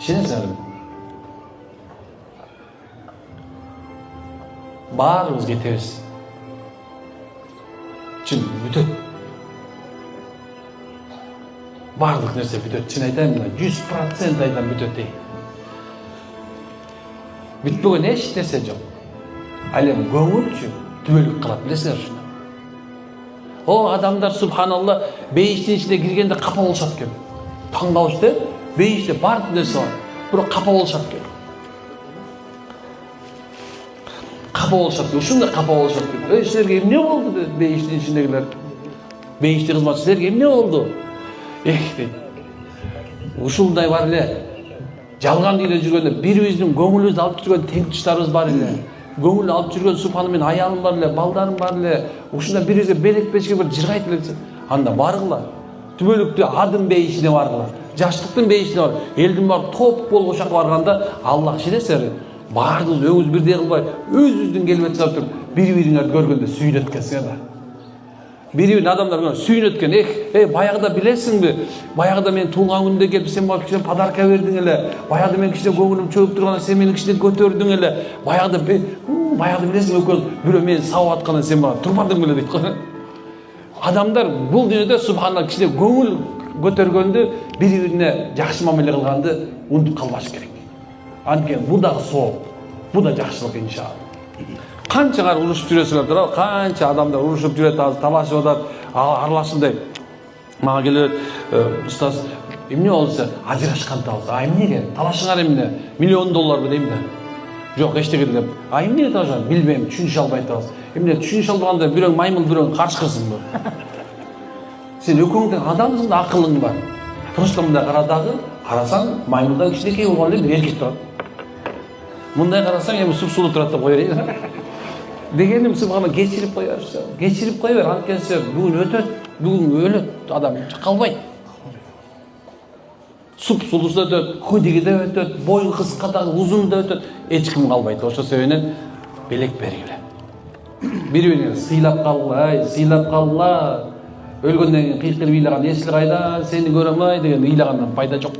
Ишенесиңерби? Баарыбыз кетебиз. Чын бүтөт. Бардык нерсе бүтөт. Чын айтайын, 100% айтам бүтөт дейм. Бүтпөгөн эч нерсе жок. Ал эми көңүлчү түбөлүк кылат, билесиңер ушуну. О, адамдар субханалла бейиштин ичине киргенде капа болушат экен. Таң калышты, бейиште бардык нерсе бар. Бирок капа болушат экен. Капа болушат экен, ушундай капа болушат экен. Силерге эмне болду деп бейиштин ичиндегилер. Бейишти кызматчы, силерге эмне болду? Дейт. Ушундай бар эле. Жалган эле жүргөндө бирибиздин көңүлүбүздү алып жүргөн тең туштарыбыз бар эле. Көңүл алып жүргөн субханы мен аялым бар эле, балдарым бар эле. Ушунда бирибизге белек-бешке бир жыргайт эле. Анда баргыла. Түбөлүктү адым бейишине баргыла. Жаштыктын бейишине бар. Элдин баары топ болуп ошакка барганда Аллах шилесер. Баардыгыбыз өгүз бирдей кылбай, өзүбүздүн келбет салып туруп, бири-бириңерди көргөндө сүйүнөткенсиңер да. Бири-бирин адамдар менен сүйүнөткөн. Баягыда билесиңби? Баягыда мен туулган күндө келип сен мага кичине подарка бердиң эле. Баягыда мен кичине көңүлүм чөгүп турганда сен мени кичине көтөрдүң эле. Баягыда билесиң экөөбүз бирөө мени сабап атканда сен мага турбадың беле дейт го. Адамдар бул дүйнөдө субханалла кичине көңүл көтөргөндү, бири-бирине жакшы мамиле кылганды унутуп калбаш керек. Анткени бул дагы сооп, бул да жакшылык иншалла. Канча урушуп жүрөсүңөр турабы? Канча адамдар урушуп жүрөт, азыр талашып атат, аралашындай. Мага келет, устаз, эмне болсо ажырашкан табыз. Эмнеге? Талашыңар эмне? $1,000,000 дейм да. Жок, эчтеке деп. Эмнеге талашам? Билбейм, түшүнүшө албай атабыз. Эмне түшүнүшө албаганда бирөө маймыл бирөө карышкырсыңбы? Сен экөөңдө адамсың да акылың бар. Просто мындай карасаң, маймылдан кичинекей болгон эле бир эркек турат. Мындай карасаң эми суп-сулуу турат деп кое берейин. Дегеним субхана кечирип кой беришсе. Кечирип кой бер, анткени бүгүн өтөт, бүгүн өлөт, адам калбайт. Суп-сулусу өтөт, худиги да өтөт, бою кыска да, узун да өтөт, эч ким калбайт. Ошо себептен белек бергиле. Бири-бириңерди сыйлап калгыла. Өлгөндөн кийин кыйкырып ыйлаган эсли кайда, сени көрөм ай деген ыйлагандан пайда жок.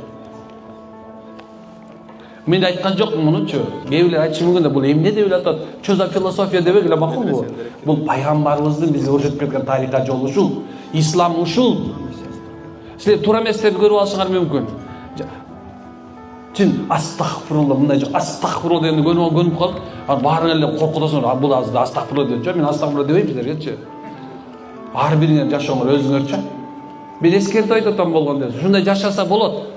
Мен айткан жокмун мунучу. Кээ бирлер айтышы мүмкүн да бул эмне деп атат? Чөза философия дебегиле макулбу? Бул пайгамбарыбыздын бизге көрсөтүп кеткен тарика жолу ушул. Ислам ушул. Силер туура эместерди көрүп алышыңар мүмкүн. Чын астагфирулла мындай жок. Астагфирулла дегенди көнүп калып, баарың эле коркутасыңар. Бул азыр астагфирулла деп. Жок, мен астагфирулла дебейм силергечи. Ар бириңер жашооңор өзүңөрчө. Мен эскертип айтып атам болгондо. Ушундай жашаса болот.